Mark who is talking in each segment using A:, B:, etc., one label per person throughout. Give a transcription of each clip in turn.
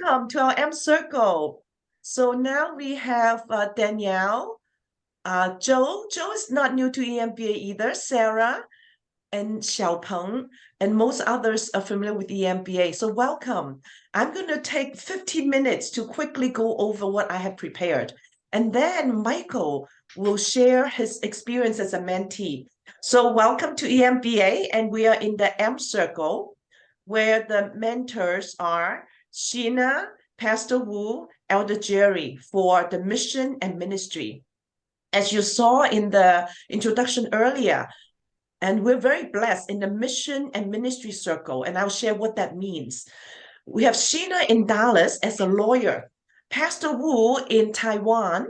A: welcome to our M Circle. So now we have Danielle, Joe. Joe is not new to EMBA either. Sarah and Xiaopeng, and most others are familiar with EMBA. So welcome. I'm going to take 15 minutes to quickly go over what I have prepared. And then Michael will share his experience as a mentee. So welcome to EMBA, and we are in the M Circle, where the mentors are Sheena, Pastor Wu, Elder Jerry for the mission and ministry. As you saw in the introduction earlier, and we're very blessed in the mission and ministry circle, and I'll share what that means. We have Sheena in Dallas as a lawyer, Pastor Wu in Taiwan,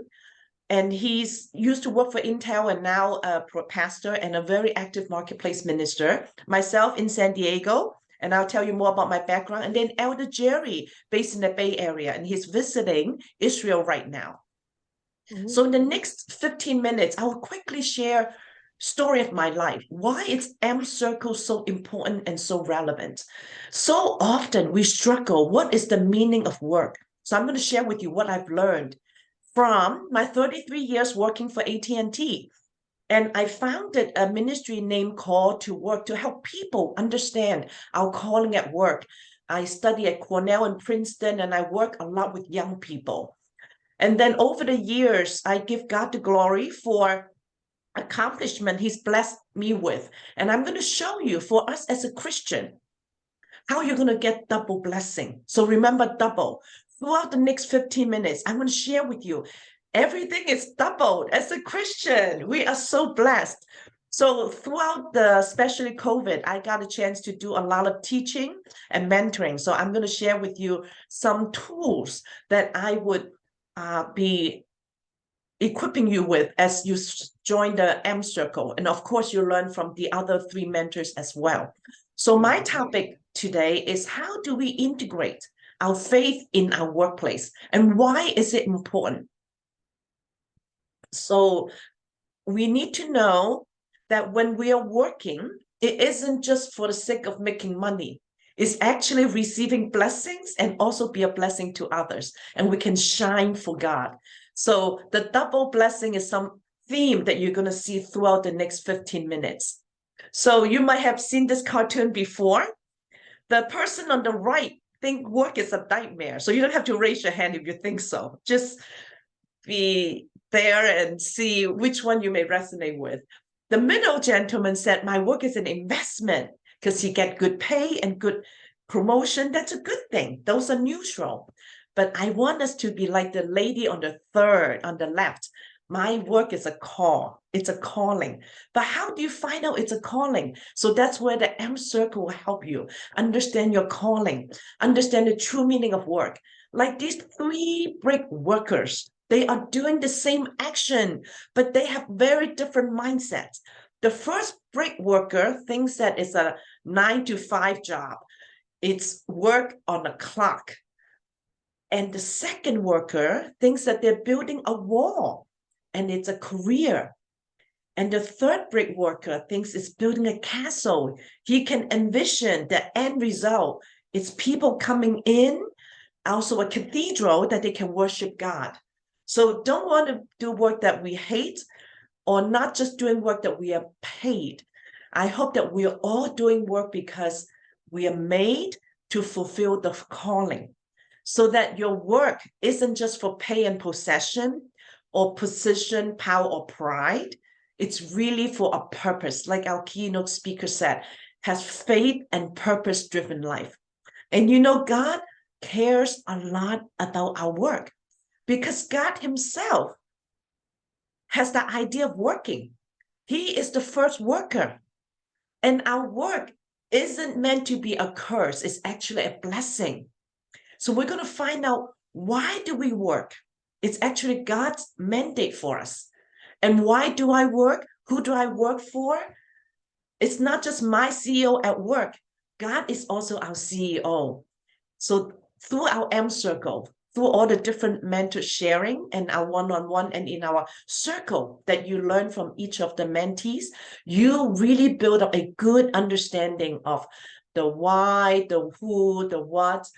A: and he's used to work for Intel and now a pastor and a very active marketplace minister. Myself in San Diego, and I'll tell you more about my background. And then Elder Jerry, based in the Bay Area, and he's visiting Israel right now. So in the next 15 minutes, I will quickly share story of my life, why is M Circle so important and so relevant. So often we struggle, what is the meaning of work? So I'm going to share with you what I've learned from my 33 years working for AT&T. And I founded a ministry named Call to Work to help people understand our calling at work. I study at Cornell and Princeton, and I work a lot with young people. And then over the years, I give God the glory for accomplishment He's blessed me with. And I'm going to show you, for us as a Christian, how you're going to get double blessing. So remember, double. Throughout the next 15 minutes, I'm going to share with you everything is doubled as a Christian. We are so blessed. So throughout especially COVID, I got a chance to do a lot of teaching and mentoring. So I'm going to share with you some tools that I would be equipping you with as you join the M Circle. And of course, you learn from the other three mentors as well. So my topic today is, how do we integrate our faith in our workplace? And why is it important? So we need to know that when we are working, it isn't just for the sake of making money. It's actually receiving blessings and also be a blessing to others. And we can shine for God. So the double blessing is some theme that you're going to see throughout the next 15 minutes. So you might have seen this cartoon before. The person on the right think work is a nightmare. So you don't have to raise your hand if you think so. Just be there and see which one you may resonate with. The middle gentleman said, my work is an investment because you get good pay and good promotion. That's a good thing. Those are neutral. But I want us to be like the lady on the third, on the left. My work is a call. It's a calling. But how do you find out it's a calling? So that's where the M Circle will help you understand your calling, understand the true meaning of work. Like these three brick workers, they are doing the same action, but they have very different mindsets. The first brick worker thinks that it's a 9-to-5 job. It's work on a clock. And the second worker thinks that they're building a wall and it's a career. And the third brick worker thinks it's building a castle. He can envision the end result. It's people coming in, also a cathedral that they can worship God. So don't want to do work that we hate, or not just doing work that we are paid. I hope that we are all doing work because we are made to fulfill the calling, so that your work isn't just for pay and possession or position, power, or pride. It's really for a purpose. Like our keynote speaker said, has faith and purpose-driven life. And you know, God cares a lot about our work, because God himself has the idea of working. He is the first worker. And our work isn't meant to be a curse. It's actually a blessing. So we're going to find out, why do we work? It's actually God's mandate for us. And why do I work? Who do I work for? It's not just my CEO at work. God is also our CEO. So through our M Circle, through all the different mentor sharing and our one-on-one and in our circle that you learn from each of the mentees, you really build up a good understanding of the why, the who, the what,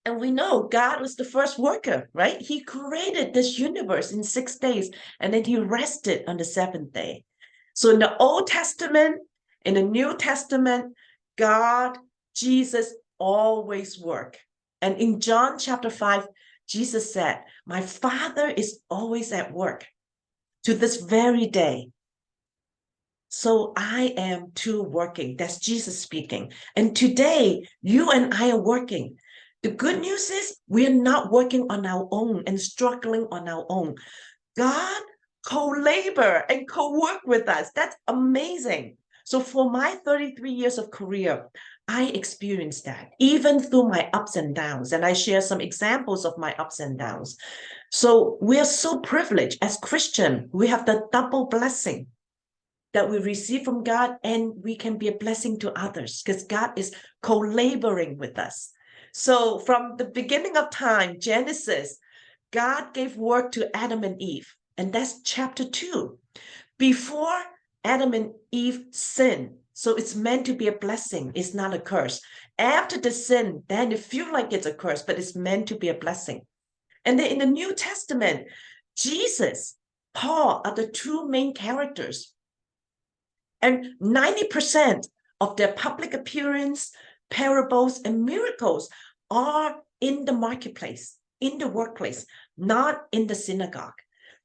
A: And we know God was the first worker, right? He created this universe in 6 days, and then he rested on the seventh day. So in the Old Testament, in the New Testament, God, Jesus always work. And in John chapter 5, Jesus said, my Father is always at work to this very day. So I am too working. That's Jesus speaking. And today, you and I are working. The good news is we're not working on our own and struggling on our own. God co-labor and co-work with us. That's amazing. So for my 33 years of career, I experienced that even through my ups and downs. And I share some examples of my ups and downs. So we are so privileged as Christian. We have the double blessing that we receive from God, and we can be a blessing to others because God is co-laboring with us. So from the beginning of time, Genesis, God gave work to Adam and Eve, and that's chapter 2. Before Adam and Eve sinned, so it's meant to be a blessing, it's not a curse. After the sin, then it feels like it's a curse, but it's meant to be a blessing. And then in the New Testament, Jesus, Paul are the two main characters. And 90% of their public appearance, parables, and miracles are in the marketplace, in the workplace, not in the synagogue.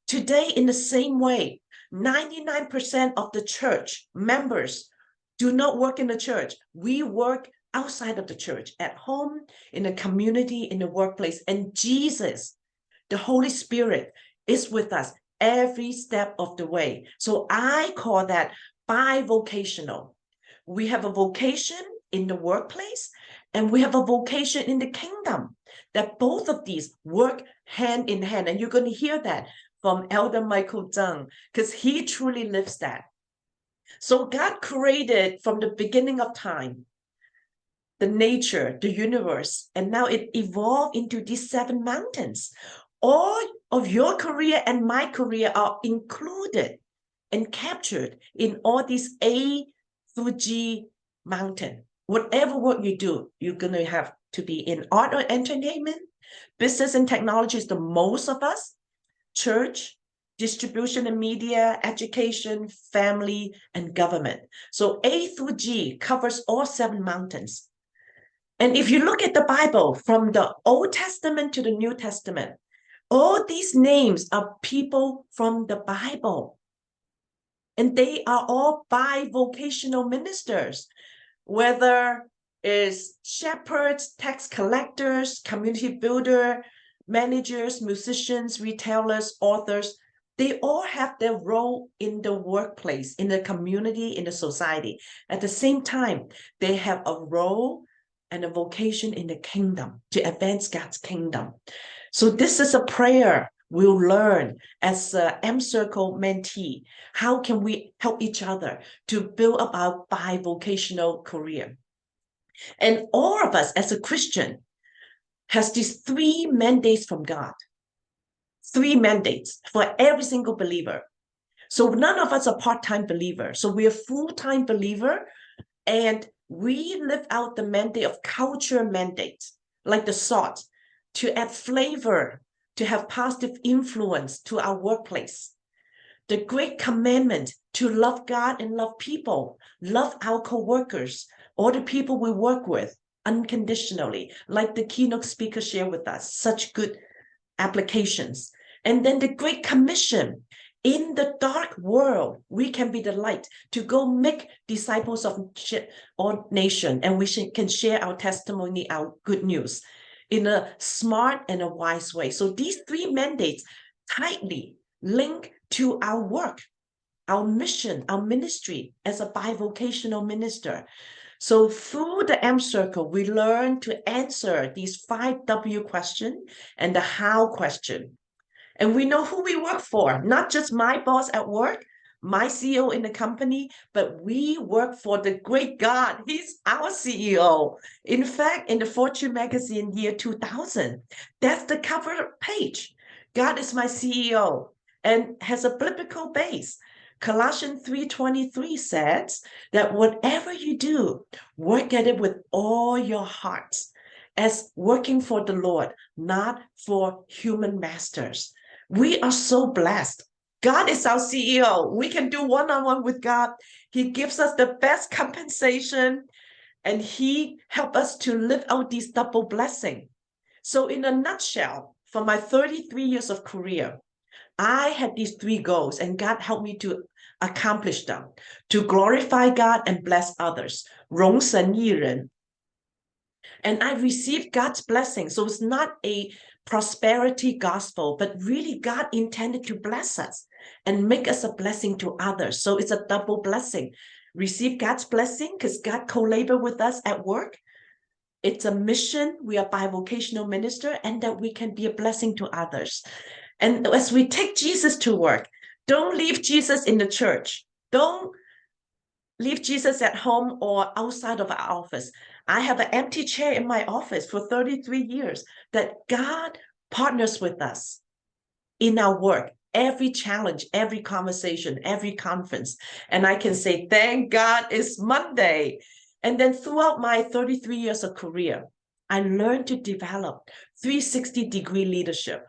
A: Today, in the same way, 99% of the church members do not work in the church. We work outside of the church, at home, in the community, in the workplace. And Jesus, the Holy Spirit, is with us every step of the way. So I call that bivocational. We have a vocation in the workplace, and we have a vocation in the kingdom, that both of these work hand in hand. And you're going to hear that from Elder Michael Zhang, because he truly lives that. So God created from the beginning of time, the nature, the universe, and now it evolved into these 7 mountains. All of your career and my career are included and captured in all these A through G mountain. Whatever work you do, you're going to have to be in art or entertainment, business and technology is the most of us, church, distribution and media, education, family, and government. So A through G covers all 7 mountains. And if you look at the Bible from the Old Testament to the New Testament, all these names are people from the Bible. And they are all bivocational ministers, whether it's shepherds, tax collectors, community builder, managers, musicians, retailers, authors. They all have their role in the workplace, in the community, in the society. At the same time, they have a role and a vocation in the kingdom to advance God's kingdom. So this is a prayer we'll learn as a M-Circle mentee. How can we help each other to build up our bivocational career? And all of us as a Christian has these 3 mandates from God. 3 mandates for every single believer. So none of us are part-time believers. So we're full-time believer, and we live out the mandate of culture mandate, like the salt, to add flavor, to have positive influence to our workplace. The great commandment to love God and love people, love our co-workers, all the people we work with unconditionally, like the keynote speaker shared with us, such good applications. And then the Great Commission, in the dark world, we can be the light to go make disciples of all nations, and we can share our testimony, our good news in a smart and a wise way. So these 3 mandates tightly link to our work, our mission, our ministry as a bivocational minister. So through the M-Circle, we learn to answer these 5 W questions and the how question. And we know who we work for, not just my boss at work, my CEO in the company, but we work for the great God. He's our CEO. In fact, in the Fortune magazine year 2000, that's the cover page. God is my CEO, and has a biblical base. Colossians 3:23 says that whatever you do, work at it with all your hearts, as working for the Lord, not for human masters. We are so blessed. God is our CEO. We can do one-on-one with God. He gives us the best compensation, and he helps us to live out these double blessings. So in a nutshell, for my 33 years of career, I had these 3 goals, and God helped me to accomplish them, to glorify God and bless others. 荣神益人. And I received God's blessing. So it's not a prosperity gospel, but really God intended to bless us and make us a blessing to others. So it's a double blessing. Receive God's blessing because God co-labor with us at work. It's a mission. We are bivocational minister, and that we can be a blessing to others. And as we take Jesus to work, don't leave Jesus in the church. Don't leave Jesus at home or outside of our office. I have an empty chair in my office for 33 years that God partners with us in our work, every challenge, every conversation, every conference. And I can say, thank God it's Monday. And then throughout my 33 years of career, I learned to develop 360-degree leadership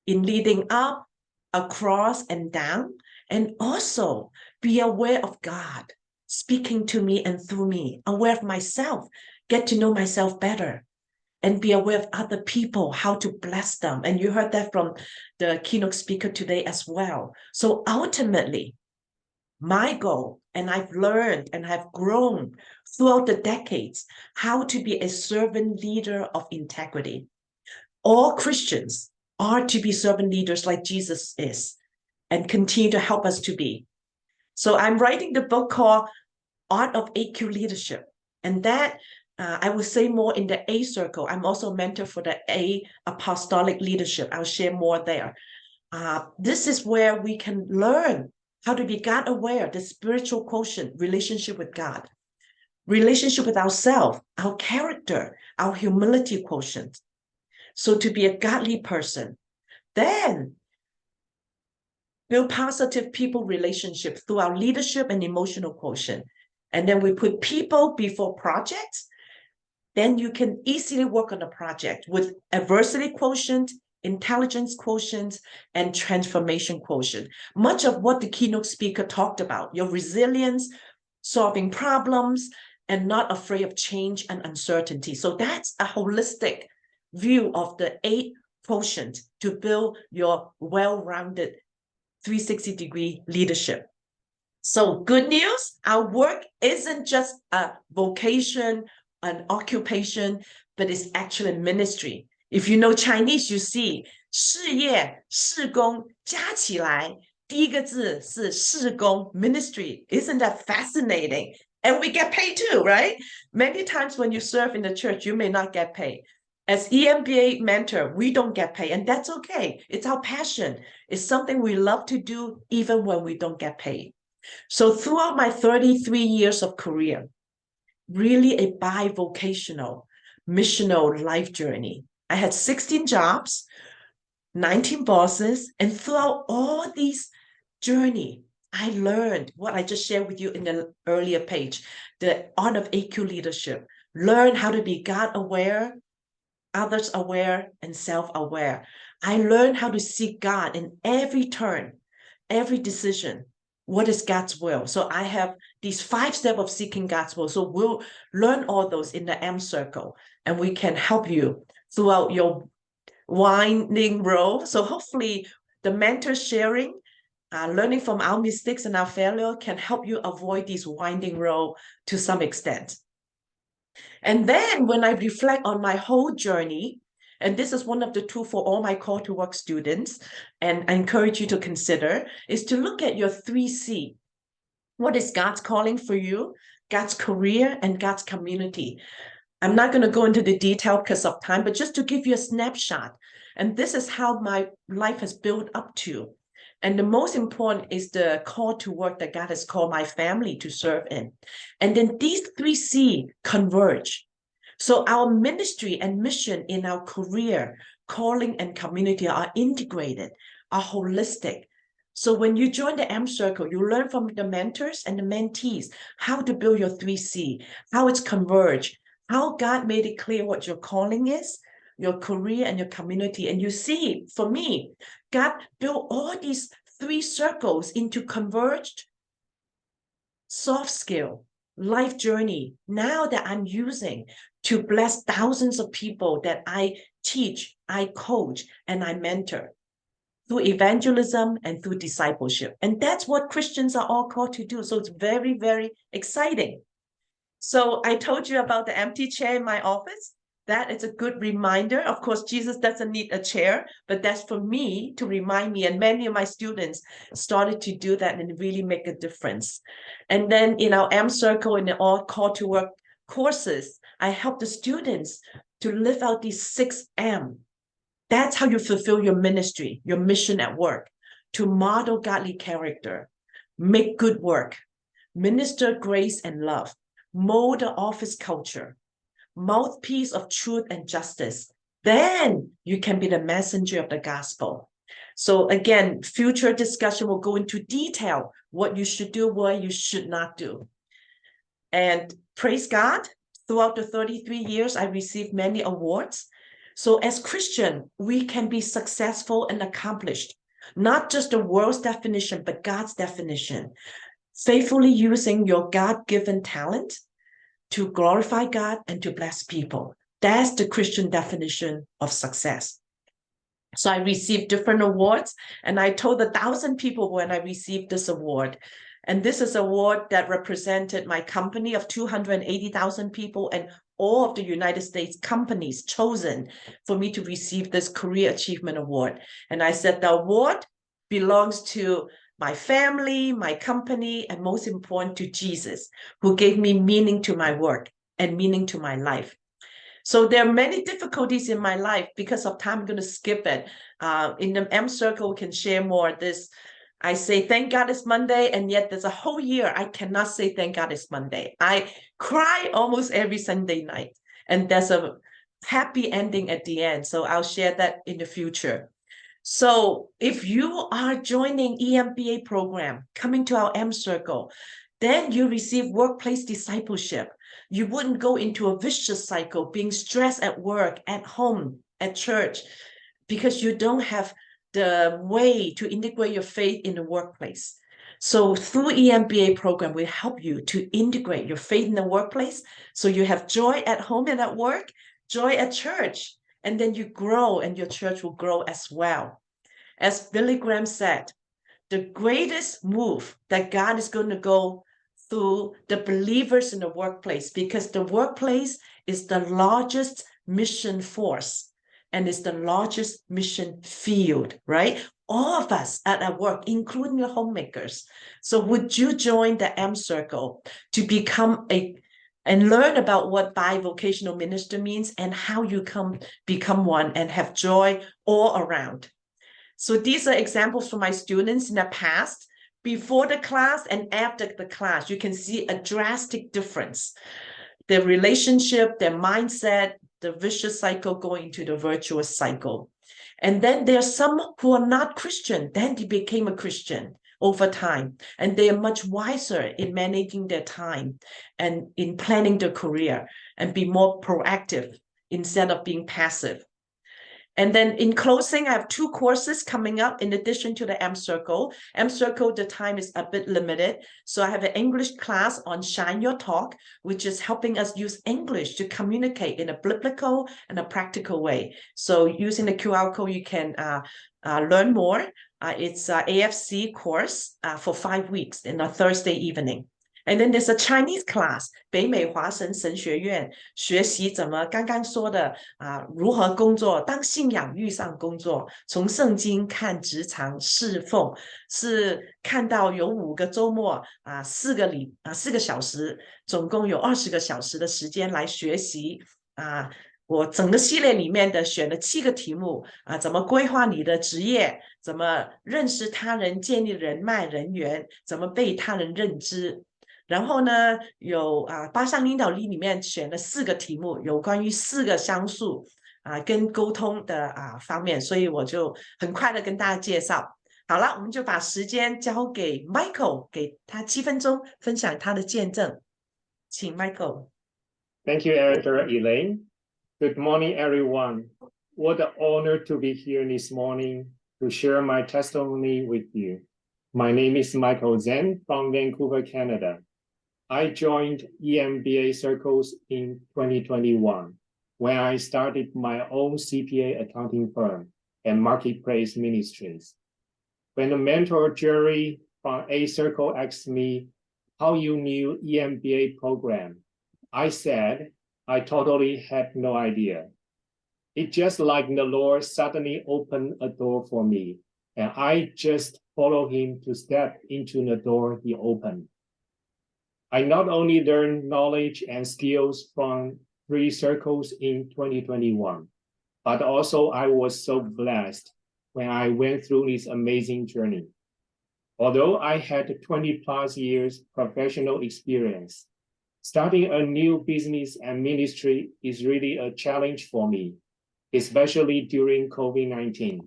A: in leading up, across, and down, and also be aware of God speaking to me and through me, aware of myself, get to know myself better, and be aware of other people, how to bless them. And you heard that from the keynote speaker today as well. So ultimately, my goal, and I've learned and have grown throughout the decades, how to be a servant leader of integrity. All Christians are to be servant leaders like Jesus is, and continue to help us to be. So I'm writing the book called Art of AQ Leadership. And that I will say more in the A circle. I'm also a mentor for the A apostolic leadership. I'll share more there. This is where we can learn how to be God aware, the spiritual quotient, relationship with God, relationship with ourselves, our character, our humility quotient. So to be a godly person, then build positive people relationship through our leadership and emotional quotient. And then we put people before projects. Then you can easily work on a project with adversity quotient, intelligence quotient, and transformation quotient. Much of what the keynote speaker talked about, your resilience, solving problems, and not afraid of change and uncertainty. So that's a holistic view of the 8 quotient to build your well-rounded 360-degree leadership. So good news, our work isn't just a vocation, an occupation, but it's actually ministry. If you know Chinese, you see 事业事工加起来第一个字是事工 ministry. Isn't that fascinating? And we get paid too, right? Many times when you serve in the church, you may not get paid. As EMBA mentor, we don't get paid, and that's okay. It's our passion. It's something we love to do even when we don't get paid. So throughout my 33 years of career, really a bivocational, missional life journey. I had 16 jobs, 19 bosses, and throughout all these journey, I learned what I just shared with you in the earlier page, the art of AQ leadership. Learn how to be God aware, others aware, and self-aware. I learned how to seek God in every turn, every decision. What is God's will? So I have these 5 steps of seeking God's will. So we'll learn all those in the M circle, and we can help you throughout your winding road. So hopefully the mentor sharing, learning from our mistakes and our failure can help you avoid this winding road to some extent. And then when I reflect on my whole journey, and this is one of the tools for all my call to work students, and I encourage you to consider, is to look at your 3C. What is God's calling for you, God's career, and God's community? I'm not going to go into the detail because of time, but just to give you a snapshot. And this is how my life has built up to. And the most important is the call to work that God has called my family to serve in. And then these 3C converge. So our ministry and mission in our career, calling, and community are integrated, are holistic. So when you join the M Circle, you learn from the mentors and the mentees how to build your 3C, how it's converged, how God made it clear what your calling is, your career and your community. And you see, for me, God built all these 3 circles into converged soft skill, life journey now that I'm using to bless thousands of people that I teach, I coach, and I mentor through evangelism and through discipleship. And that's what Christians are all called to do. So it's very, very exciting. So I told you about the empty chair in my office. That is a good reminder. Of course, Jesus doesn't need a chair, but that's for me to remind me. And many of my students started to do that and really make a difference. And then in our M Circle and the All Call to Work courses, I help the students to live out these 6 M. That's how you fulfill your ministry, your mission at work, to model godly character, make good work, minister grace and love, mold the office culture, mouthpiece of truth and justice. Then you can be the messenger of the gospel. So again, future discussion will go into detail what you should do, what you should not do. And praise God, throughout the 33 years, I received many awards. So as Christian, we can be successful and accomplished, not just the world's definition, but God's definition, faithfully using your God-given talent to glorify God and to bless people. That's the Christian definition of success. So I received different awards, and I told 1,000 people when I received this award. And this is an award that represented my company of 280,000 people and all of the United States companies chosen for me to receive this Career Achievement Award. And I said the award belongs to my family, my company, and most important to Jesus, who gave me meaning to my work and meaning to my life. So there are many difficulties in my life. Because of time, I'm going to skip it. In the M Circle, we can share more. I say, thank God it's Monday, and yet there's a whole year I cannot say thank God it's Monday. I cry almost every Sunday night, and there's a happy ending at the end. So I'll share that in the future. So if you are joining EMBA program, coming to our M Circle, then you receive workplace discipleship. You wouldn't go into a vicious cycle, being stressed at work, at home, at church, because you don't have the way to integrate your faith in the workplace. So through EMBA program, we help you to integrate your faith in the workplace. So you have joy at home and at work, joy at church, and then you grow and your church will grow as well. As Billy Graham said, the greatest move that God is going to go through the believers in the workplace, because the workplace is the largest mission force and is the largest mission field, right? All of us at our work, including the homemakers. So would you join the M Circle to become and learn about what bivocational minister means and how you become one and have joy all around? So these are examples from my students in the past, before the class and after the class. You can see a drastic difference. Their relationship, their mindset, the vicious cycle going into the virtuous cycle. And then there are some who are not Christian, then they became a Christian over time. And they are much wiser in managing their time and in planning their career and be more proactive instead of being passive. And then in closing, I have 2 courses coming up in addition to the M Circle. M Circle, the time is a bit limited. So I have an English class on Shine Your Talk, which is helping us use English to communicate in a biblical and a practical way. So using the QR code, you can learn more. It's an AFC course for 5 weeks in a Thursday evening. And then there's a Chinese class, 北美华神神学院学习怎么刚刚说的如何工作，当信仰遇上工作，从圣经看职场侍奉，是看到有5个周末4个小时，总共有20个小时的时间来学习我整个系列里面的选了7个题目怎么规划你的职业，怎么认识他人，建立人脉人缘，怎么被他人认知。然后呢，有8项领导力里面选了4个题目，有关于4个相处跟沟通的方面，所以我就很快的跟大家介绍。好了，我们就把时间交给 Michael， 给他7分钟分享他的见证，请 Michael。
B: Thank you, Elder Elaine. Good morning, everyone. What an honor to be here this morning to share my testimony with you. My name is Michael Zen from Vancouver, Canada. I joined EMBA circles in 2021 when I started my own CPA accounting firm and marketplace ministries. When the mentor Jerry from A Circle asked me how you knew EMBA program, I said I totally had no idea. It just like the Lord suddenly opened a door for me, and I just followed him to step into the door he opened. I not only learned knowledge and skills from 3 circles in 2021, but also I was so blessed when I went through this amazing journey. Although I had 20 plus years professional experience, starting a new business and ministry is really a challenge for me, especially during COVID-19.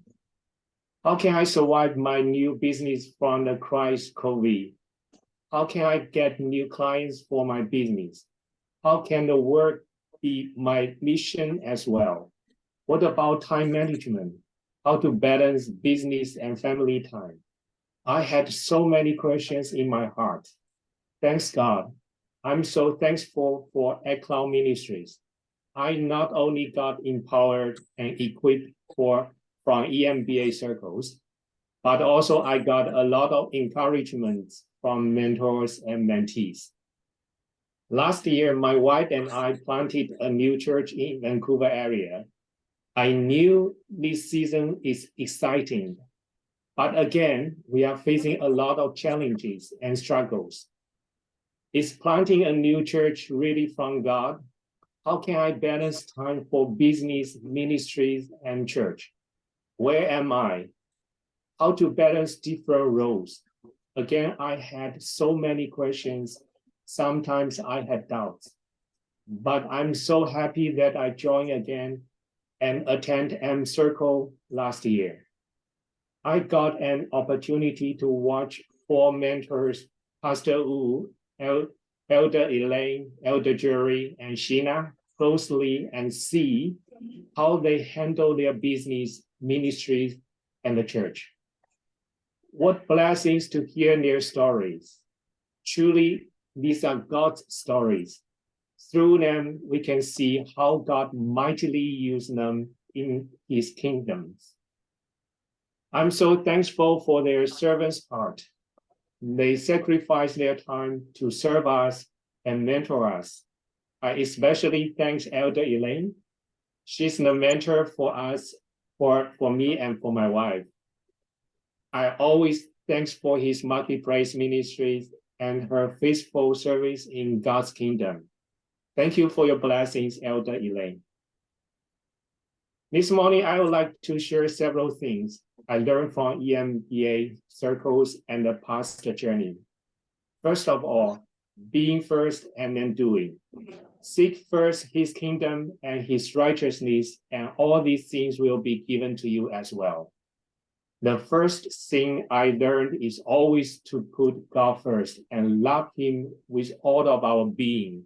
B: How can I survive my new business from the crisis COVID? How can I get new clients for my business? How can the work be my mission as well? What about time management? How to balance business and family time? I had so many questions in my heart. Thanks God. I'm so thankful for Cloud Ministries. I not only got empowered and equipped from EMBA circles, but also I got a lot of encouragement from mentors and mentees. Last year, my wife and I planted a new church in Vancouver area. I knew this season is exciting, but again, we are facing a lot of challenges and struggles. Is planting a new church really from God? How can I balance time for business, ministries, and church? Where am I? How to balance different roles? Again, I had so many questions. Sometimes I had doubts, but I'm so happy that I joined again and attend M Circle last year. I got an opportunity to watch 4 mentors, Pastor Wu, Elder Elaine, Elder Jerry, and Sheena closely and see how they handle their business, ministries, and the church. What blessings to hear their stories. Truly, these are God's stories. Through them, we can see how God mightily used them in his kingdoms. I'm so thankful for their servant's heart. They sacrifice their time to serve us and mentor us. I especially thank Elder Elaine. She's the mentor for us, for me and for my wife. I always thanks for his marketplace ministries and her faithful service in God's kingdom. Thank you for your blessings, Elder Elaine. This morning, I would like to share several things I learned from EMBA circles and the past journey. First of all, being first and then doing. Seek first his kingdom and his righteousness, and all these things will be given to you as well. The first thing I learned is always to put God first and love him with all of our being.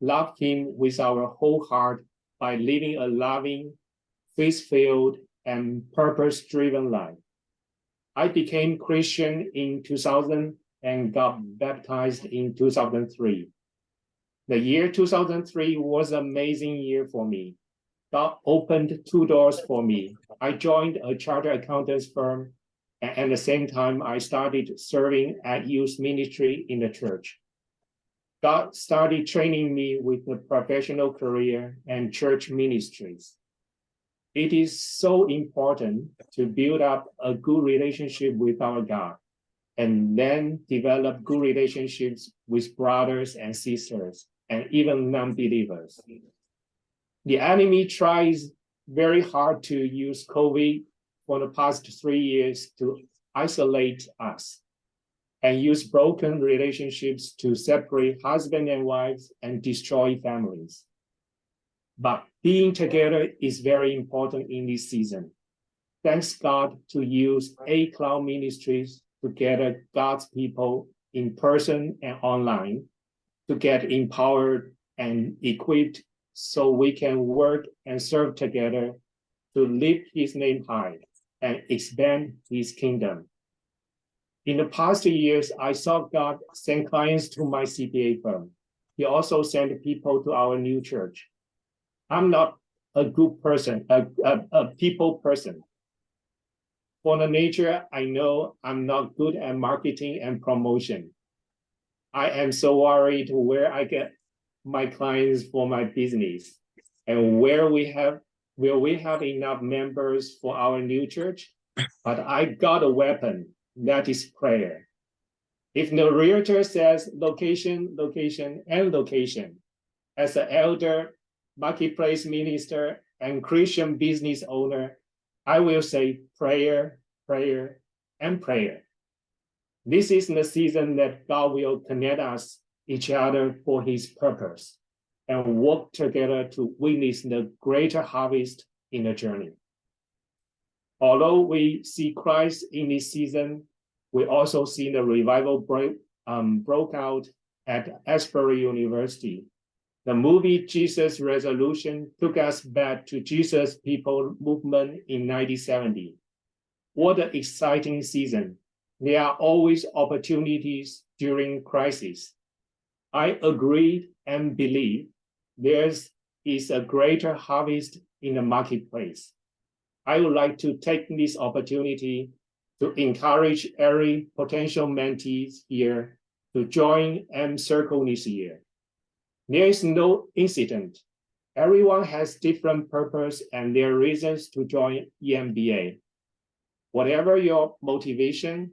B: Love him with our whole heart by living a loving, faith-filled, and purpose-driven life. I became Christian in 2000 and got baptized in 2003. The year 2003 was an amazing year for me. God opened 2 doors for me. I joined a chartered accountant's firm, and at the same time, I started serving at youth ministry in the church. God started training me with a professional career and church ministries. It is so important to build up a good relationship with our God and then develop good relationships with brothers and sisters and even non-believers. The enemy tries very hard to use COVID for the past 3 years to isolate us and use broken relationships to separate husband and wives and destroy families. But being together is very important in this season. Thanks God to use Cloud Ministries to gather God's people in person and online to get empowered and equipped so we can work and serve together to lift his name high and expand his kingdom. In the past years, I saw God send clients to my CPA firm. He also sent people to our new church. I'm not a good person, a people person. For the nature, I know I'm not good at marketing and promotion. I am so worried where I get my clients for my business and will we have enough members for our new church? But I got a weapon, that is prayer. If the realtor says location, location, and location, as an elder, marketplace minister, and Christian business owner, I will say prayer, prayer, and prayer. This is the season that God will connect us, each other for his purpose, and work together to witness the greater harvest in the journey. Although we see Christ in this season, we also see the revival broke out at Asbury University. The movie Jesus Resolution took us back to Jesus People movement in 1970. What an exciting season. There are always opportunities during crisis. I agree and believe there is a greater harvest in the marketplace. I would like to take this opportunity to encourage every potential mentees here to join M Circle this year. There is no incident. Everyone has different purpose and their reasons to join EMBA. Whatever your motivation,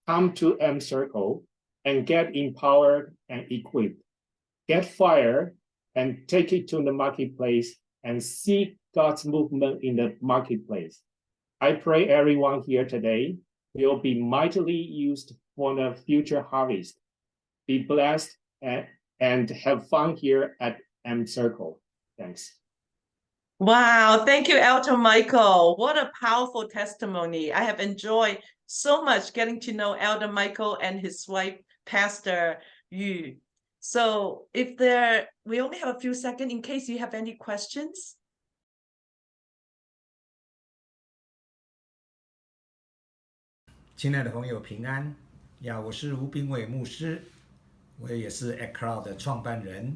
B: come to M Circle and get empowered and equipped. Get fired and take it to the marketplace and see God's movement in the marketplace. I pray everyone here today will be mightily used for the future harvest. Be blessed and have fun here at M Circle. Thanks.
A: Wow, thank you, Elder Michael. What a powerful testimony. I have enjoyed so much getting to know Elder Michael and his wife, Pastor Yu. So we only have a few seconds in case you have any questions.
C: 亲爱的朋友平安呀，我是吴炳伟牧师，我也是 Breakout 的创办人。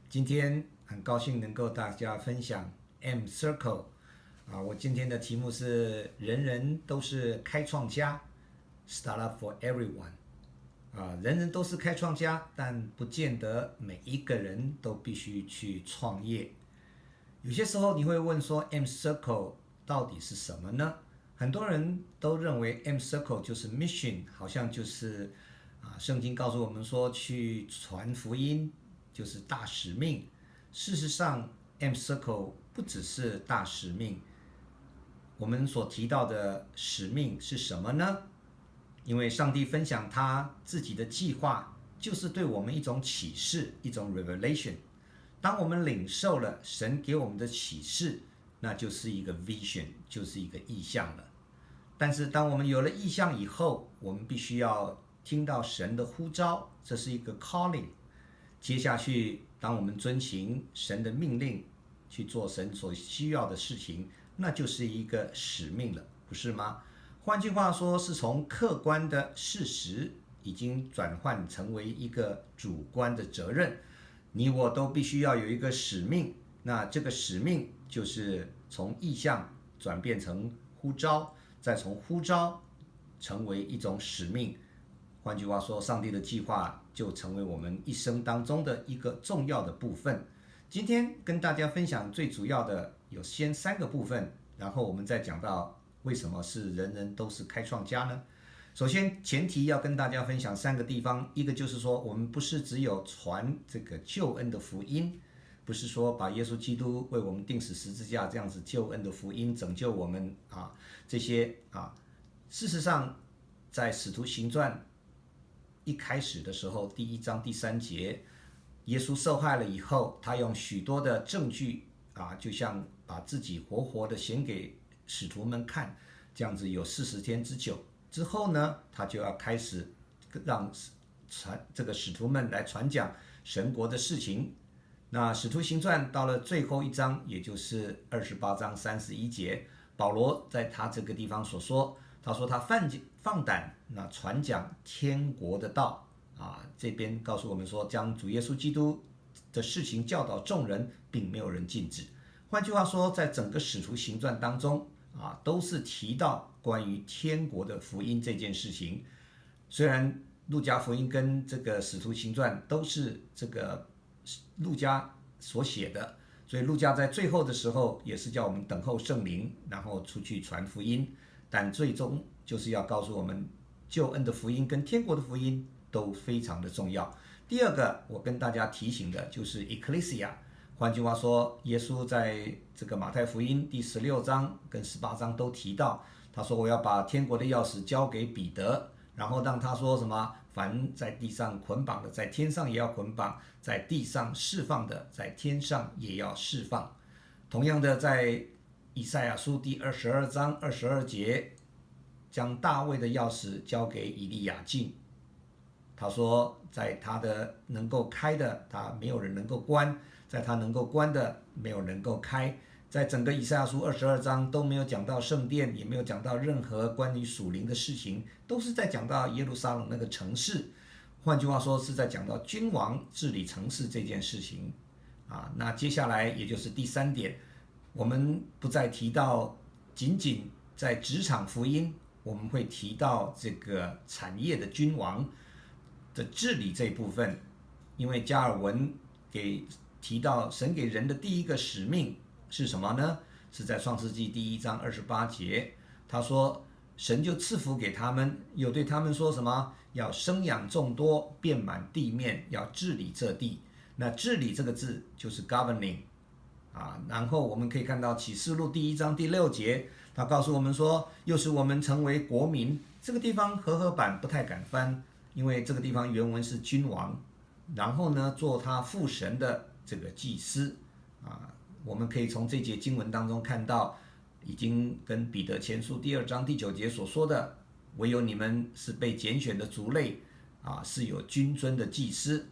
C: 今天很高兴能够大家分享 M Circle 我今天的题目是人人都是开创家 Start up for everyone 人人都是开创家，但不见得每一个人都必须去创业。有些时候你会问说 M Circle 到底是什么呢？很多人都认为 M Circle 就是 mission， 好像就是圣经告诉我们说去传福音就是大使命。事实上 M Circle 不只是大使命，我们所提到的使命是什么呢？因为上帝分享他自己的计划，就是对我们一种启示，一种 revelation。当我们领受了神给我们的启示，那就是一个 vision， 就是一个意象了。但是当我们有了意象以后，我们必须要听到神的呼召，这是一个 calling。接下去当我们遵行神的命令，去做神所需要的事情，那就是一个使命了，不是吗？换句话说，是从客观的事实已经转换成为一个主观的责任。你我都必须要有一个使命，那这个使命就是从意象转变成呼召，再从呼召成为一种使命。换句话说，上帝的计划就成为我们一生当中的一个重要的部分。今天跟大家分享最主要的有先3个部分，然后我们再讲到为什么是人人都是开创家呢？首先前提要跟大家分享3个地方，一个就是说我们不是只有传这个救恩的福音，不是说把耶稣基督为我们钉死十字架这样子救恩的福音拯救我们这些事实上在使徒行传一开始的时候，第1章第3节，耶稣受害了以后，他用许多的证据就像把自己活活的显给使徒们看，这样子有40天之久。之后呢，他就要开始让这个使徒们来传讲神国的事情。那使徒行传到了最后一章，也就是28章31节，保罗在他这个地方所说，他说他放胆那传讲天国的道啊，这边告诉我们说，将主耶稣基督的事情教导众人，并没有人禁止。换句话说，在整个使徒行传当中啊，都是提到关于天国的福音这件事情。虽然路加福音跟这个使徒行传都是这个路加所写的，所以路加在最后的时候也是叫我们等候圣灵，然后出去传福音，但最终就是要告诉我们，救恩的福音跟天国的福音都非常的重要。第二个我跟大家提醒的就是 ecclesia， 换句话说，耶稣在这个马太福音第16章跟18章都提到，他说我要把天国的钥匙交给彼得，然后让他说什么，凡在地上捆绑的，在天上也要捆绑；在地上释放的，在天上也要释放。同样的，在以赛亚书第22章22节，将大卫的钥匙交给以利亚敬。他说，在他的能够开的，他没有人能够关；在他能够关的，没有人能够开。在整个以赛亚书22章都没有讲到圣殿，也没有讲到任何关于属灵的事情，都是在讲到耶路撒冷那个城市。换句话说，是在讲到君王治理城市这件事情啊。那接下来也就是第3点，我们不再提到仅仅在职场福音，我们会提到这个产业的君王的治理这一部分，因为加尔文提到神给人的第一个使命是什么呢？是在创世纪第1章28节，他说神就赐福给他们，又对他们说什么？要生养众多，遍满地面，要治理这地。那治理这个字就是 governing 啊。然后我们可以看到启示录第1章第6节，他告诉我们说，又使我们成为国民。这个地方和合版不太敢翻，因为这个地方原文是君王，然后呢做他父神的这个祭司啊。我们可以从这节经文当中看到，已经跟彼得前书第2章第9节所说的，唯有你们是被拣选的族类啊，是有君尊的祭司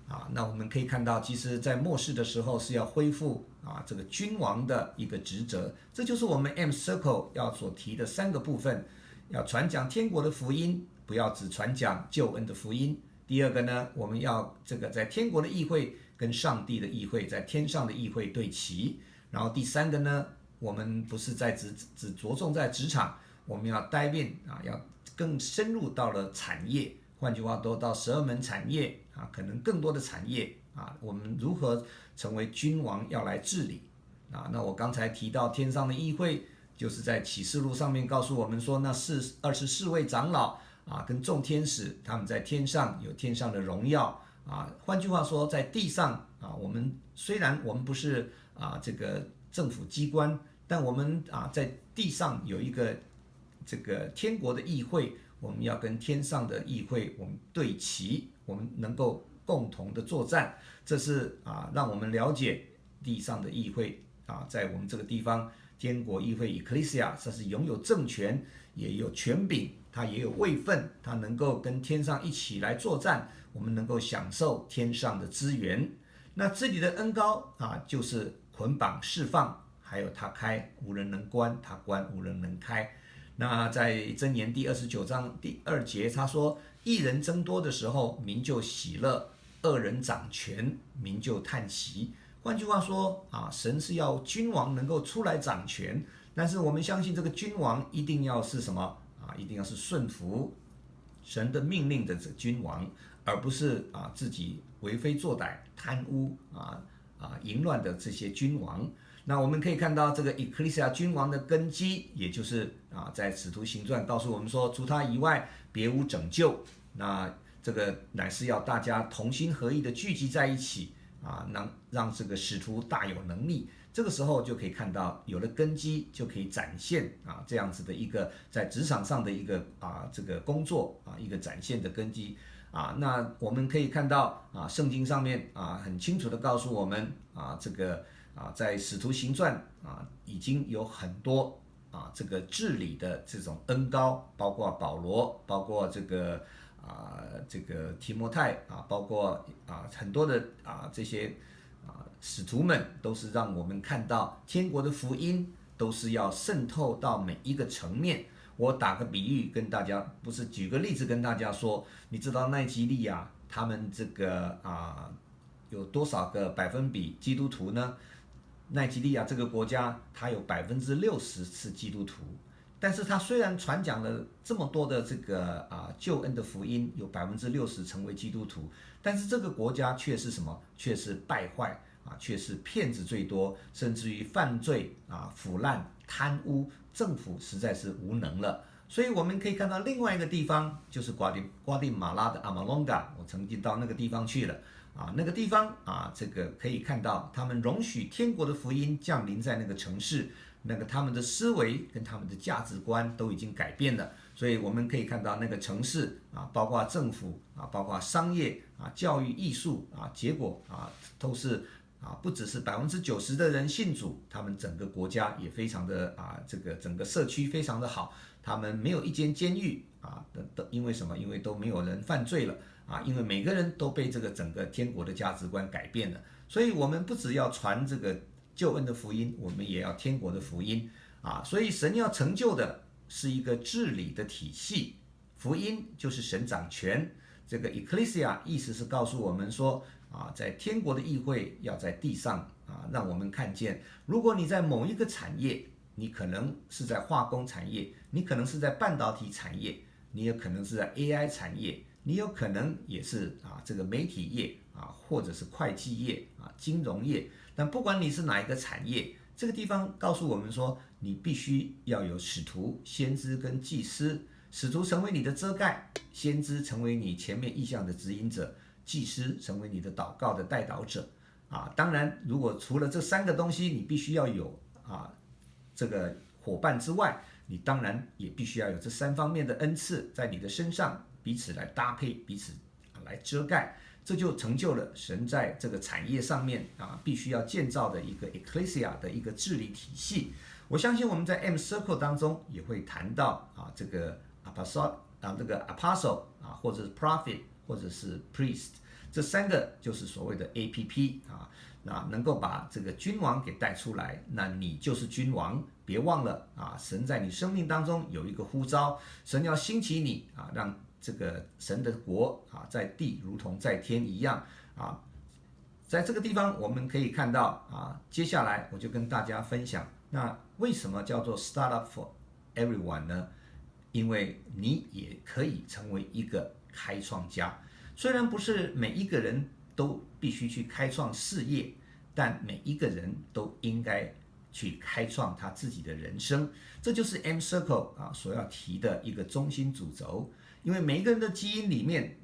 C: 啊。那我们可以看到，其实在末世的时候是要恢复啊这个君王的一个职责。这就是我们 M Circle 要所提的3个部分，要传讲天国的福音，不要只传讲救恩的福音。第二个呢，我们要这个在天国的议会跟上帝的议会，在天上的议会对齐。然后第3个呢，我们不是在只着重在职场，我们要dive in啊，要更深入到了产业。换句话说，到12门产业啊，可能更多的产业啊，我们如何成为君王要来治理啊？那我刚才提到天上的议会，就是在启示录上面告诉我们说，那24位长老啊，跟众天使，他们在天上有天上的荣耀啊。换句话说，在地上啊，虽然我们不是啊这个政府机关，但我们啊在地上有一个这个天国的议会，我们要跟天上的议会我们对齐，我们能够共同的作战。这是啊让我们了解地上的议会啊，在我们这个地方天国议会 ecclesia， 这是拥有政权，也有权柄，它也有位分，它能够跟天上一起来作战，我们能够享受天上的资源。那这里的恩膏啊，就是捆绑释放，还有他开无人能关，他关无人能开。那在箴言第29章第2节，他说，义人增多的时候，民就喜乐；恶人掌权，民就叹息。换句话说啊，神是要君王能够出来掌权，但是我们相信这个君王一定要是什么啊？一定要是顺服神的命令的这个君王，而不是啊自己为非作歹、贪污淫乱的这些君王。那我们可以看到这个 ecclesia 君王的根基，也就是啊在使徒行传告诉我们说，除他以外别无拯救。那这个乃是要大家同心合意的聚集在一起啊，让这个使徒大有能力。这个时候就可以看到，有了根基就可以展现啊这样子的一个在职场上的一个这个工作啊一个展现的根基啊。那我们可以看到啊圣经上面啊很清楚的告诉我们啊这个在使徒行传啊已经有很多这个治理的这种恩膏，包括保罗，包括这个提摩太包括很多的这些使徒们都是让我们看到天国的福音都是要渗透到每一个层面。我打个比喻跟大家，不是举个例子跟大家说，你知道奈及利亚他们这个有多少个百分比基督徒呢？奈及利亚这个国家，它有60%是基督徒，但是它虽然传讲了这么多的这个救恩的福音，有60%成为基督徒，但是这个国家却是什么？却是败坏却是骗子最多，甚至于犯罪腐烂、贪污，政府实在是无能了。所以我们可以看到另外一个地方，就是瓜地马拉的阿马隆嘎，我曾经到那个地方去了。那个地方这个可以看到，他们容许天国的福音降临在那个城市，他们的思维跟他们的价值观都已经改变了。所以我们可以看到那个城市包括政府包括商业教育、艺术结果都是不只是90%的人信主，他们整个国家也非常的这个整个社区非常的好，他们没有一间监狱因为什么？因为都没有人犯罪了因为每个人都被这个整个天国的价值观改变了。所以我们不只要传这个救恩的福音，我们也要天国的福音所以神要成就的是一个治理的体系，福音就是神掌权。这个 ecclesia 意思是告诉我们说在天国的议会要在地上让我们看见，如果你在某一个产业，你可能是在化工产业，你可能是在半导体产业，你有可能是在 AI 产业，你有可能也是这个媒体业或者是会计业金融业。但不管你是哪一个产业，这个地方告诉我们说，你必须要有使徒、先知跟祭司。使徒成为你的遮盖，先知成为你前面意象的指引者，祭司成为你的祷告的代祷者当然，如果除了这3个东西你必须要有这个伙伴之外，你当然也必须要有这3方面的恩赐在你的身上，彼此来搭配，彼此来遮盖，这就成就了神在这个产业上面必须要建造的一个 ecclesia 的一个治理体系。我相信我们在 M Circle 当中也会谈到这个apostle 或者是 prophet 或者是 priest， 这3个就是所谓的 APP 能够把这个君王给带出来，那你就是君王。别忘了神在你生命当中有一个呼召，神要兴起你让这个神的国在地如同在天一样在这个地方我们可以看到接下来我就跟大家分享，那为什么叫做 Startup for Everyone 呢？因为你也可以成为一个开创家。虽然不是每一个人都必须去开创事业，但每一个人都应该去开创他自己的人生。这就是 M Circle 所要提的一个中心主轴。因为每一个人的基因里面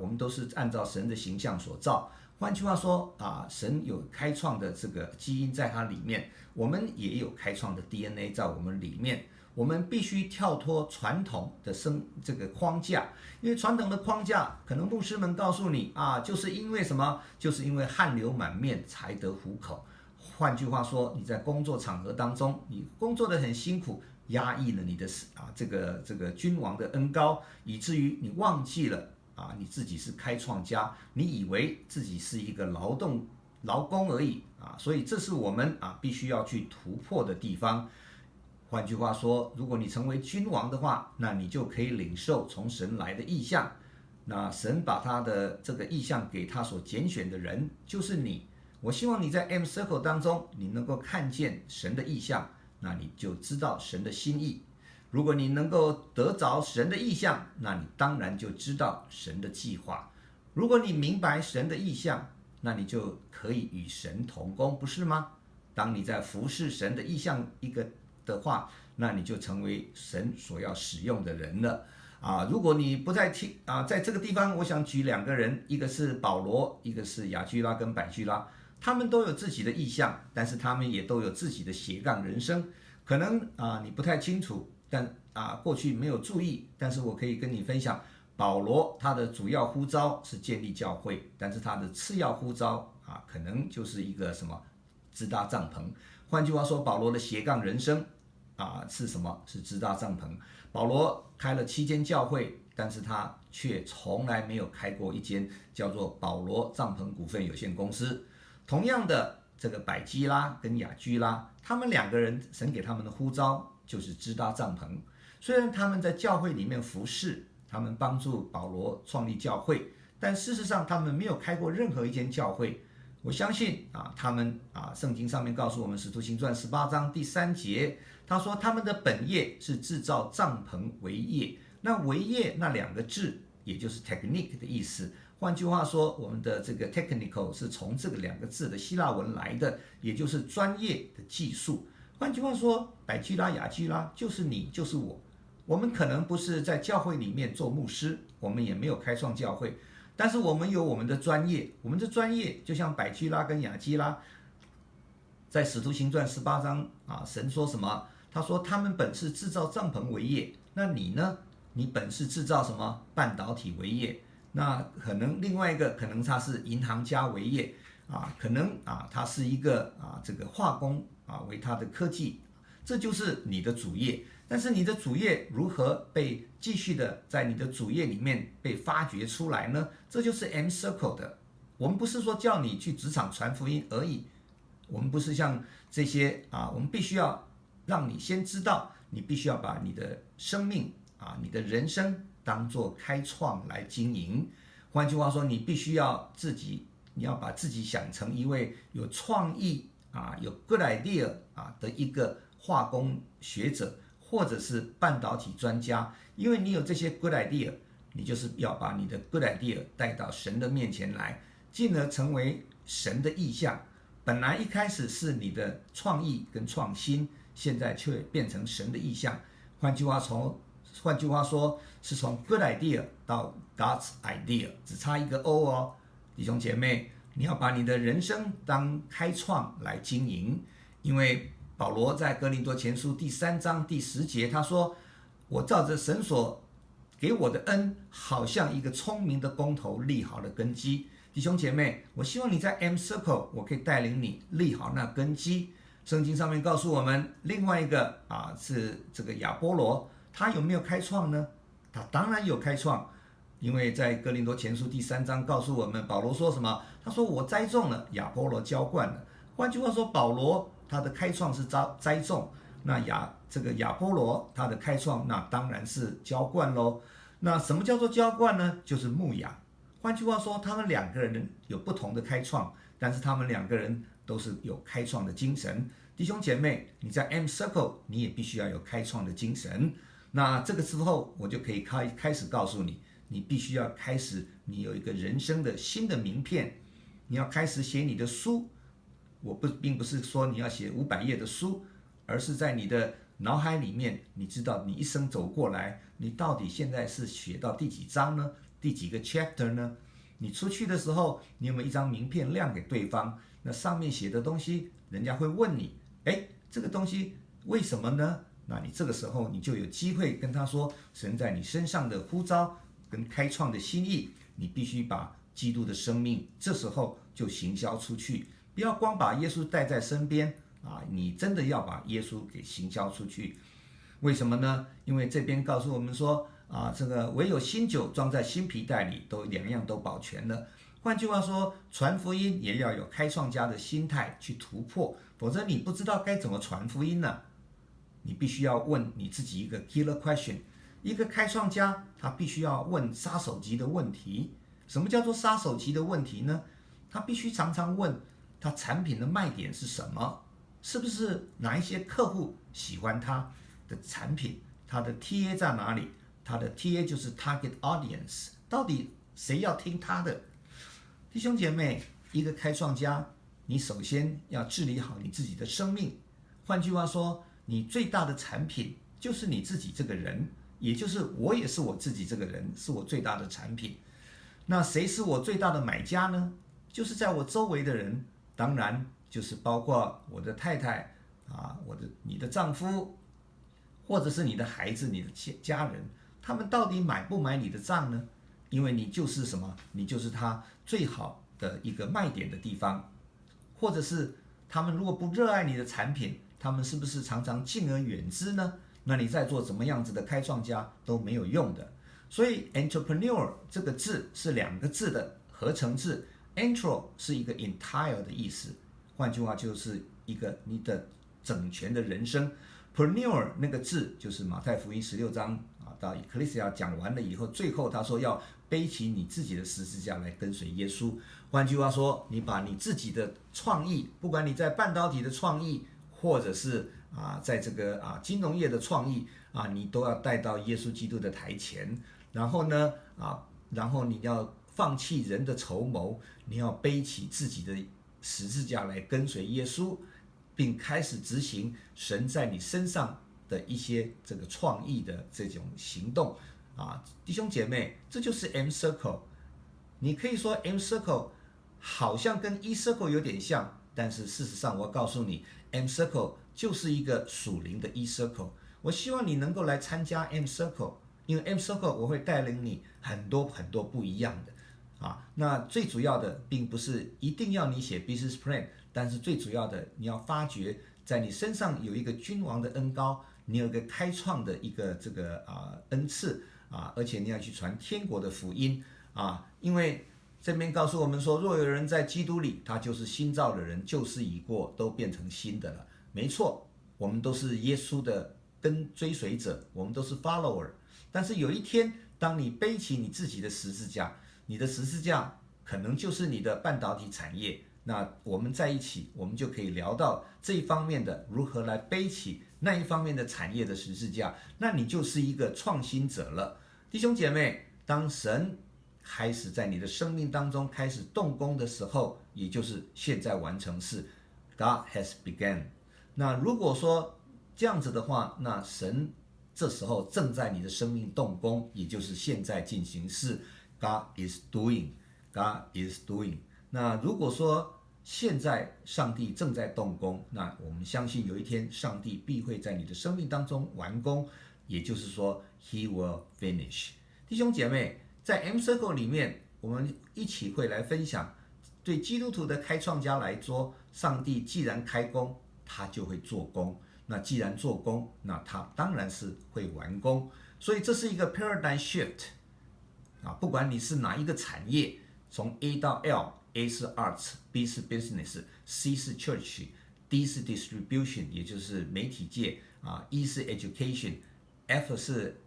C: 我们都是按照神的形象所造。换句话说神有开创的这个基因在它里面，我们也有开创的 DNA 在我们里面。我们必须跳脱传统的这个框架，因为传统的框架可能牧师们告诉你就是因为什么？就是因为汗流满面才得糊口。换句话说，你在工作场合当中，你工作得很辛苦，压抑了你的这个君王的恩膏，以至于你忘记了你自己是开创家，你以为自己是一个劳工而已所以这是我们必须要去突破的地方。换句话说，如果你成为君王的话，那你就可以领受从神来的意象。那神把他的这个意象给他所拣选的人，就是你。我希望你在 M Circle 当中，你能够看见神的意象，那你就知道神的心意。如果你能够得着神的意象，那你当然就知道神的计划。如果你明白神的意象，那你就可以与神同工，不是吗？当你在服侍神的意象的话，那你就成为神所要使用的人了如果你不再听在这个地方，我想举2个人，一个是保罗，一个是雅居拉跟百居拉，他们都有自己的意象，但是他们也都有自己的斜杠人生。可能你不太清楚，但过去没有注意，但是我可以跟你分享，保罗他的主要呼召是建立教会，但是他的次要呼召可能就是一个什么支搭帐篷。换句话说，保罗的斜杠人生是什么？是支搭帐篷。保罗开了7间教会，但是他却从来没有开过一间叫做保罗帐篷股份有限公司。同样的这个百基拉跟雅居拉，他们两个人，神给他们的呼召就是支搭帐篷。虽然他们在教会里面服侍，他们帮助保罗创立教会，但事实上他们没有开过任何一间教会。我相信他们圣经上面告诉我们，《使徒行传》18章第3节，他说他们的本业是制造帐篷为业。那为业那2个字，也就是 technique 的意思。换句话说，我们的这个 technical 是从这个2个字的希腊文来的，也就是专业的技术。换句话说，百基拉、雅基拉就是你，就是我。我们可能不是在教会里面做牧师，我们也没有开创教会，但是我们有我们的专业。我们的专业就像百基拉跟雅基拉，在使徒行传18章神说什么？他说他们本是制造帐篷为业。那你呢？你本是制造什么？半导体为业。那可能另外一个可能他是银行家为业可能他是一个这个化工为他的科技，这就是你的主业。但是你的主业如何被继续的在你的主业里面被发掘出来呢？这就是 M Circle 的。我们不是说叫你去职场传福音而已，我们不是像这些我们必须要让你先知道，你必须要把你的生命你的人生当作开创来经营。换句话说，你必须要你要把自己想成一位有创意有 good idea 的一个化工学者，或者是半导体专家。因为你有这些 good idea， 你就是要把你的 good idea 带到神的面前来，进而成为神的意象。本来一开始是你的创意跟创新，现在却变成神的意象。换句话说，是从 good idea 到 God's idea， 只差一个 O 哦。弟兄姐妹，你要把你的人生当开创来经营。因为保罗在哥林多前书第3章第10节，他说：我照着神所给我的恩，好像一个聪明的工头立好了根基。弟兄姐妹，我希望你在 M Circle， 我可以带领你立好那根基。圣经上面告诉我们，另外一个是这个亚波罗，他有没有开创呢？他当然有开创，因为在哥林多前书第3章告诉我们，保罗说什么？他说我栽种了，亚波罗浇灌了。换句话说，保罗他的开创是栽种，那这个亚波罗他的开创那当然是浇灌咯。那什么叫做浇灌呢？就是牧养。换句话说，他们2个人有不同的开创，但是他们2个人都是有开创的精神。弟兄姐妹，你在 M Circle 你也必须要有开创的精神。那这个之后我就可以开始告诉你，你必须要开始，你有一个人生的新的名片，你要开始写你的书。我并不是说你要写500页的书，而是在你的脑海里面，你知道你一生走过来，你到底现在是写到第几章呢？第几个 chapter 呢？你出去的时候，你有没有一张名片亮给对方？那上面写的东西，人家会问你，这个东西为什么呢？那你这个时候你就有机会跟他说，神在你身上的呼召跟开创的心意，你必须把基督的生命这时候就行销出去，不要光把耶稣带在身边你真的要把耶稣给行销出去。为什么呢？因为这边告诉我们说这个唯有新酒装在新皮袋里，都2样都保全了。换句话说，传福音也要有开创家的心态去突破，否则你不知道该怎么传福音呢。你必须要问你自己一个 killer question。 一个开创家他必须要问杀手级的问题。什么叫做杀手级的问题呢？他必须常常问他产品的卖点是什么，是不是哪一些客户喜欢他的产品，他的 TA 在哪里，他的 TA 就是 target audience， 到底谁要听他的。弟兄姐妹，一个开创家，你首先要治理好你自己的生命。换句话说，你最大的产品就是你自己这个人，也就是我也是我自己这个人，是我最大的产品。那谁是我最大的买家呢？就是在我周围的人，当然就是包括我的太太你的丈夫，或者是你的孩子、你的家人，他们到底买不买你的账呢？因为你就是什么？你就是他最好的一个卖点的地方。或者是他们如果不热爱你的产品，他们是不是常常敬而远之呢？那你在做怎么样子的开创家都没有用的。所以 entrepreneur 这个字是2个字的合成字， intro 是一个 entire 的意思。换句话就是一个你的整全的人生。Preneur 那个字就是马太福音16章到以克利西亚讲完了以后，最后他说要背起你自己的十字架来跟随耶稣。换句话说，你把你自己的创意，不管你在半导体的创意，或者是在这个金融业的创意你都要带到耶稣基督的台前。然后呢然后你要放弃人的筹谋，你要背起自己的十字架来跟随耶稣，并开始执行神在你身上的一些这个创意的这种行动弟兄姐妹，这就是 M Circle。 你可以说 M Circle 好像跟 E Circle 有点像，但是事实上我要告诉你， M Circle 就是一个属灵的 E Circle。 我希望你能够来参加 M Circle， 因为 M Circle 我会带领你很多很多不一样的那最主要的并不是一定要你写 business plan， 但是最主要的你要发觉在你身上有一个君王的恩膏，你有一个开创的一个这个恩赐而且你要去传天国的福音因为这边告诉我们说，若有人在基督里，他就是新造的人，旧事已过，都变成新的了。没错，我们都是耶稣的跟追随者，我们都是 follower。 但是有一天，当你背起你自己的十字架，你的十字架可能就是你的半导体产业，那我们在一起，我们就可以聊到这一方面的如何来背起那一方面的产业的十字架，那你就是一个创新者了。弟兄姐妹，当神开始在你的生命当中开始动工的时候，也就是现在完成式， God has begun。 那如果说这样子的话，那神这时候正在你的生命动工，也就是现在进行式， God is doing， God is doing。 那如果说现在上帝正在动工，那我们相信有一天上帝必会在你的生命当中完工，也就是说 He will finish。 弟兄姐妹，在 M Circle 里面，我们一起会来分享，对基督徒的开创家来说，上帝既然开工，他就会做工。那既然做工，那他当然是会完工。所以这是一个 paradigm shift 不管你是哪一个产业，从 A 到 L，A 是 Arts， B 是 Business， C 是 Church，D 是 Distribution， 也就是媒体界E 是 Education，F 是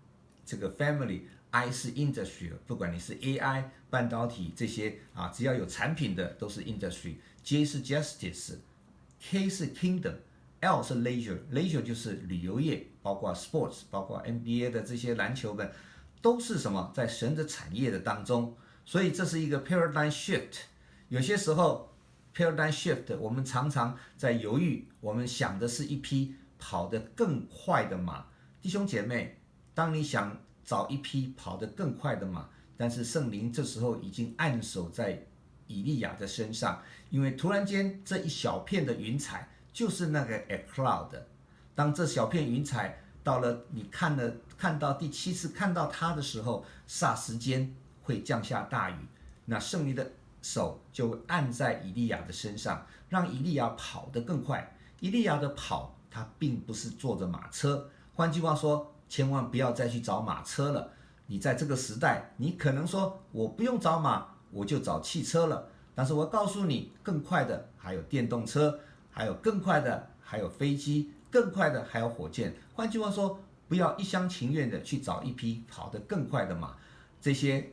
C: 这个 Family，I 是 Industry， 不管你是 AI 半导体这些只要有产品的都是 Industry。J 是 Justice，K 是 Kingdom，L 是 Leisure 就是旅游业，包括 Sports， 包括 NBA 的这些篮球们，都是什么？在神的产业的当中。所以这是一个 paradigm shift。 有些时候 paradigm shift 我们常常在犹豫，我们想的是一匹跑得更快的马。弟兄姐妹，当你想找一匹跑得更快的马，但是圣灵这时候已经按手在以利亚的身上，因为突然间这一小片的云彩就是那个 a cloud。 当这小片云彩到了你看到第7次看到它的时候，霎时间会降下大雨，那圣灵的手就按在以利亚的身上，让以利亚跑得更快。以利亚的跑，他并不是坐着马车，换句话说，千万不要再去找马车了。你在这个时代，你可能说我不用找马，我就找汽车了。但是我告诉你，更快的还有电动车，还有更快的还有飞机，更快的还有火箭。换句话说，不要一厢情愿的去找一匹跑得更快的马。这些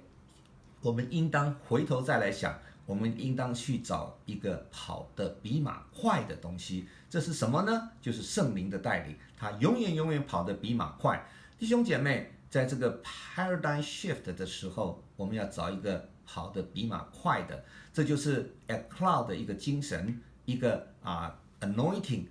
C: 我们应当回头再来想，我们应当去找一个跑得比马快的东西。这是什么呢？就是圣灵的带领，他永远跑得比马快。弟兄姐妹，在这个 paradigm shift 的时候，我们要找一个跑得比马快的，这就是 a cloud 的一个精神，一个anointing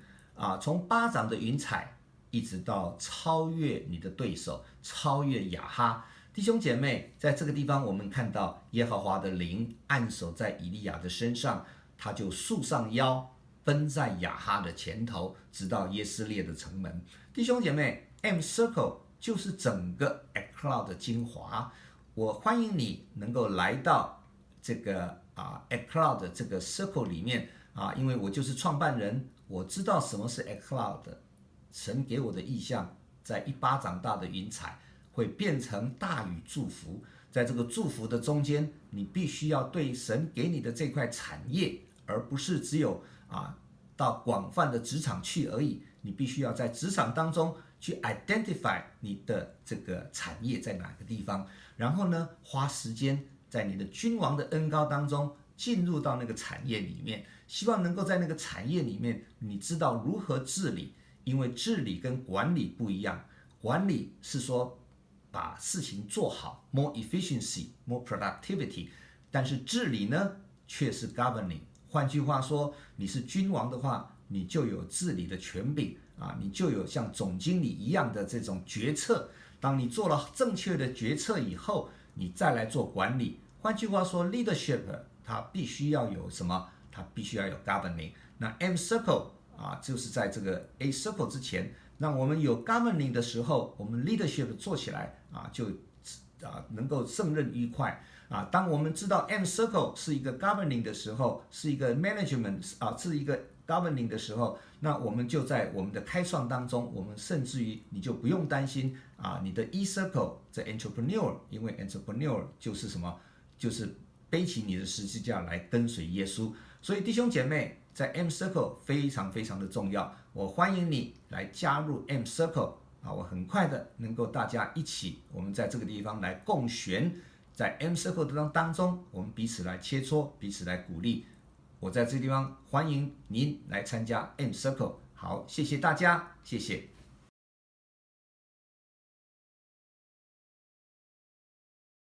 C: 从巴掌的云彩一直到超越你的对手，超越亚哈。弟兄姐妹，在这个地方我们看到耶和华的灵按手在以利亚的身上，他就束上腰，奔在亚哈的前头，直到耶斯列的城门。弟兄姐妹， M Circle 就是整个 a cloud 的精华。我欢迎你能够来到这个a cloud 这个 circle 里面因为我就是创办人，我知道什么是 a cloud。 神给我的意象，在一巴掌大的云彩会变成大雨祝福，在这个祝福的中间，你必须要对神给你的这块产业，而不是只有到广泛的职场去而已，你必须要在职场当中去 identify 你的这个产业在哪个地方，然后呢，花时间在你的君王的恩膏当中进入到那个产业里面，希望能够在那个产业里面，你知道如何治理，因为治理跟管理不一样，管理是说把事情做好 ，more efficiency，more productivity， 但是治理呢却是 governing。换句话说，你是君王的话，你就有治理的权柄你就有像总经理一样的这种决策。当你做了正确的决策以后，你再来做管理。换句话说 ，leadership 它必须要有什么？它必须要有 governing。那 M circle 就是在这个 A circle 之前，那我们有 governing 的时候，我们 leadership 做起来就能够胜任愉快。当我们知道 M circle 是一个 governing 的时候，是一个 management 是一个 governing 的时候，那我们就在我们的开创当中，我们甚至于你就不用担心你的 E circle 这 entrepreneur， 因为 entrepreneur 就是什么？就是背起你的十字架来跟随耶稣。所以弟兄姐妹，在 M circle 非常非常的重要，我欢迎你来加入 M circle我很快的能够大家一起，我们在这个地方来共学。在 M Circle 当中，我们彼此来切磋，彼此来鼓励。我在这个地方欢迎您来参加 M Circle。好，谢谢大家，谢谢。